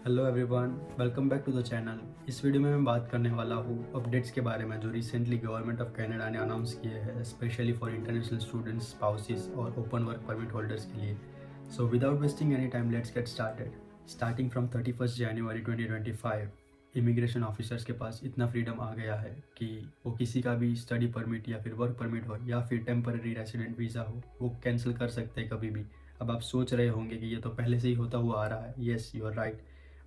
Hello everyone, welcome back to the channel. इस video में मैं बात करने वाला हूँ अपडेट्स के बारे में जो रिसेंटली गवर्नमेंट ऑफ कनाडा ने अनाउंस किए हैं, specially for international students, spouses और ओपन वर्क परमिट होल्डर्स के लिए। So without wasting any time, let's get started. Starting from 31 January 2025 immigration officers के पास इतना फ्रीडम आ गया है कि वो किसी का भी स्टडी परमिट या फिर वर्क परमिट हो या फिर टेम्पररी रेसिडेंट वीज़ा हो, वो कैंसिल कर सकते हैं कभी भी। अब आप सोच रहे होंगे कि ये तो पहले से ही होता हुआ आ रहा है। Yes, you are right.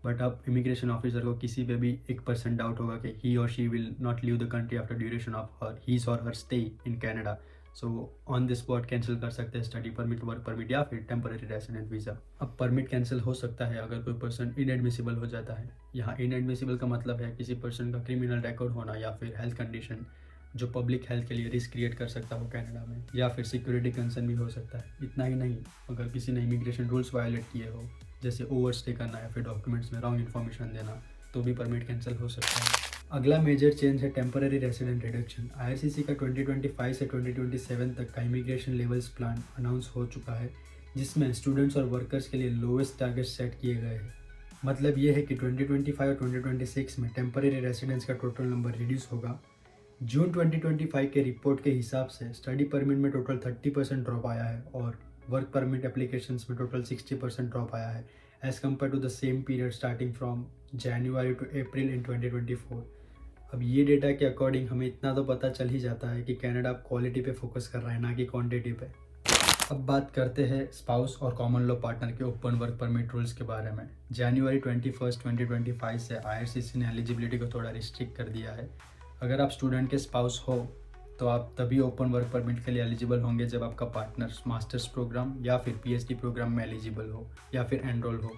But अब इमिग्रेशन ऑफिसर को किसी पे भी 1% डाउट होगा कि ही और she will not leave the country after duration of her his और her stay in Canada. So on the spot cancel कर सकते हैं स्टडी परमिट, वर्क परमिट या फिर टेम्पररी रेसिडेंट वीज़ा। अब परमिट कैंसिल हो सकता है अगर कोई पर्सन इनएडमिसिबल हो जाता है। यहाँ इनएडमिसिबल का मतलब है किसी पर्सन का क्रिमिनल रिकॉर्ड होना या फिर हेल्थ कंडीशन जो पब्लिक हेल्थ के लिए रिस्क क्रिएट कर सकता हो कनाडा में, या फिर सिक्योरिटी कंसर्न भी हो सकता है। इतना ही नहीं, अगर किसी ने इमिग्रेशन रूल्स वायलेट किए हो, जैसे ओवरस्टे करना या फिर डॉक्यूमेंट्स में रॉन्ग इन्फॉर्मेशन देना, तो भी परमिट कैंसिल हो सकता है। अगला मेजर चेंज है टेम्पररी रेसिडेंट रिडक्शन। आईआरसीसी का 2025 से 2027 तक का इमिग्रेशन लेवल्स प्लान अनाउंस हो चुका है, जिसमें स्टूडेंट्स और वर्कर्स के लिए लोवेस्ट टारगेट सेट किए गए हैं। मतलब ये है कि 2025 और 2026 में टेम्पररी रेसिडेंट्स का टोटल नंबर रिड्यूस होगा। जून 2025 के रिपोर्ट के हिसाब से स्टडी परमिट में टोटल 30% ड्रॉप आया है और वर्क परमिट एप्लीकेशंस में टोटल 60% ड्रॉप आया है as compare to the same period starting from January to April in 2024। अब ये डेटा के अकॉर्डिंग हमें इतना तो पता चल ही जाता है कि कनाडा क्वालिटी पे फोकस कर रहा है, ना कि क्वांटिटी पे। अब बात करते हैं स्पाउस और कॉमन लॉ पार्टनर के ओपन वर्क परमिट रूल्स के बारे में। जनवरी 21, 2025 से आईआरसीसी ने एलिजिबिलिटी को थोड़ा रिस्ट्रिक्ट कर दिया है। अगर आप स्टूडेंट के स्पाउस हो तो आप तभी ओपन वर्क परमिट के लिए एलिजिबल होंगे जब आपका पार्टनर मास्टर्स प्रोग्राम या फिर पीएचडी प्रोग्राम में एलिजिबल हो या फिर एनरोल हो।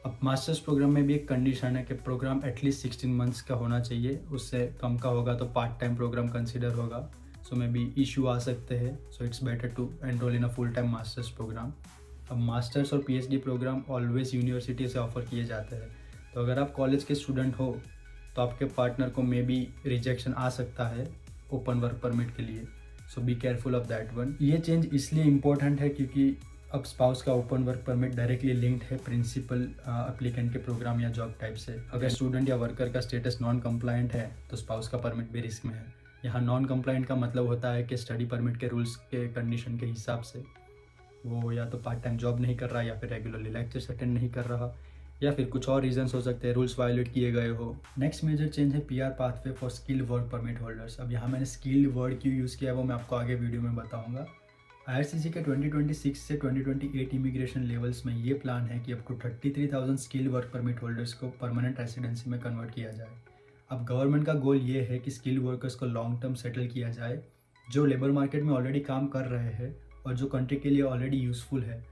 अब मास्टर्स प्रोग्राम में भी एक कंडीशन है कि प्रोग्राम एटलीस्ट 16 मंथ्स का होना चाहिए, उससे कम का होगा तो पार्ट टाइम प्रोग्राम कंसिडर होगा। सो मे बी इशू आ सकते हैं, so it's better to enrol in a full time masters programme. अब मास्टर्स और पीएचडी प्रोग्राम ऑलवेज यूनिवर्सिटी से ऑफर किए जाते हैं, तो अगर आप कॉलेज के स्टूडेंट हो तो आपके पार्टनर को मे बी रिजेक्शन आ सकता है ओपन वर्क परमिट के लिए। So be careful of that one. ये चेंज इसलिए इम्पोर्टेंट है क्योंकि अब स्पाउस का open work permit directly linked है प्रिंसिपल एप्लीकेंट के प्रोग्राम या जॉब टाइप से। अगर स्टूडेंट या वर्कर का स्टेटस नॉन कंप्लायंट है तो स्पाउस का परमिट भी रिस्क में है। यहाँ नॉन कंप्लायंट का मतलब होता है कि स्टडी परमिट के रूल्स के कंडीशन के हिसाब से वो या तो पार्ट टाइम जॉब नहीं कर रहा या फिर रेगुलरली लेक्चर्स अटेंड नहीं कर रहा या फिर कुछ और रीजंस हो सकते हैं, रूल्स वायलेट किए गए हो। नेक्स्ट मेजर चेंज है PR pathway for skilled work permit holders. अब यहाँ मैंने स्किल्ड वर्ड क्यों यूज़ किया है वो मैं आपको आगे वीडियो में बताऊँगा। आईआरसीसी के 2026 से 2028 इमिग्रेशन लेवल्स में ये प्लान है कि अब को 33,000 स्किल्ड वर्क परमिट होल्डर्स को परमानेंट रेसिडेंसी में कन्वर्ट किया जाए। अब गवर्नमेंट का गोल ये है कि स्किल्ड वर्कर्स को लॉन्ग टर्म सेटल किया जाए, जो लेबर मार्केट में ऑलरेडी काम कर रहे हैं और जो कंट्री के लिए ऑलरेडी यूज़फुल है।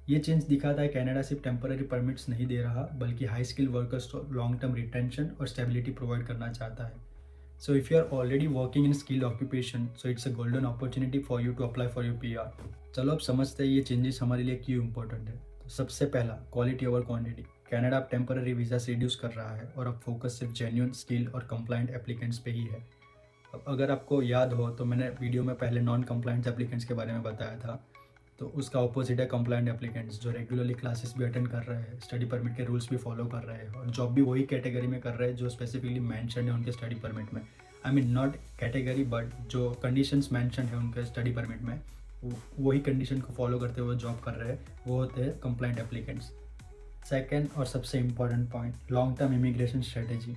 ये चेंज दिखाता है कनाडा सिर्फ टेम्पररी परमिट्स नहीं दे रहा, बल्कि हाई स्किल वर्कर्स को लॉन्ग टर्म रिटेंशन और स्टेबिलिटी प्रोवाइड करना चाहता है। So if you are already working in skilled occupation, so it's a golden opportunity for you to apply for your PR. चलो अब समझते हैं ये चेंजेस हमारे लिए क्यों इंपॉर्टेंट है। तो सबसे पहला, क्वालिटी ओवर क्वांटिटी। कनाडा अब टेम्पररी वीज़ा रिड्यूस कर रहा है और अब फोकस सिर्फ जेन्युइन स्किल और कंप्लाइंट एप्लीकेंट्स पे ही है। अब अगर आपको याद हो तो मैंने वीडियो में पहले नॉन कंप्लाइंट एप्लीकेंट्स के बारे में बताया था, तो उसका ऑपोजिट है कंप्लाइंट एप्लीकेंट्स, जो रेगुलरली क्लासेस भी अटेंड कर रहे हैं, स्टडी परमिट के रूल्स भी फॉलो कर रहे हैं और जॉब भी वही कैटेगरी में कर रहे हैं जो स्पेसिफिकली मैंशन है उनके स्टडी परमिट में। I mean not category, but जो कंडीशंस मैंशन है उनके स्टडी परमिट में, वही कंडीशन को फॉलो करते हुए जॉब कर रहे हैं, वो होते हैं कंप्लाइंट एप्लीकेंट्स। सेकेंड और सबसे important point, long term immigration strategy.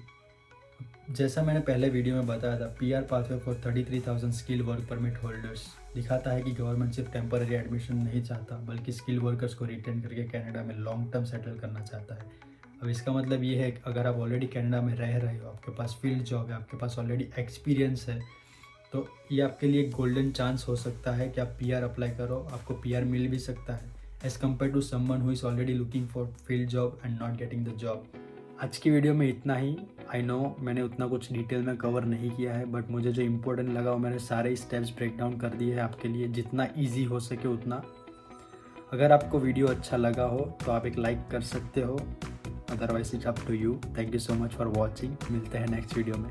जैसा मैंने पहले वीडियो में बताया था, PR pathway for 33,000 skill work permit holders दिखाता है कि गवर्नमेंट सिर्फ टेम्पररी एडमिशन नहीं चाहता, बल्कि स्किल वर्कर्स को रिटेन करके कनाडा में लॉन्ग टर्म सेटल करना चाहता है। अब इसका मतलब ये है कि अगर आप ऑलरेडी कनाडा में रह रहे हो, आपके पास फील्ड जॉब है, आपके पास ऑलरेडी एक्सपीरियंस है, तो ये आपके लिए एक गोल्डन चांस हो सकता है कि आप पीआर अप्लाई करो, आपको पीआर मिल भी सकता है as compare to someone who is already looking for field job and not getting the job. आज की वीडियो में इतना ही। आई नो मैंने उतना कुछ डिटेल में कवर नहीं किया है, बट मुझे जो इम्पोर्टेंट लगा वो मैंने सारे स्टेप्स ब्रेक डाउन कर दिए हैं आपके लिए, जितना ईजी हो सके उतना। अगर आपको वीडियो अच्छा लगा हो तो आप एक लाइक कर सकते हो, otherwise it's up to you. Thank you so much for watching. मिलते हैं नेक्स्ट वीडियो में।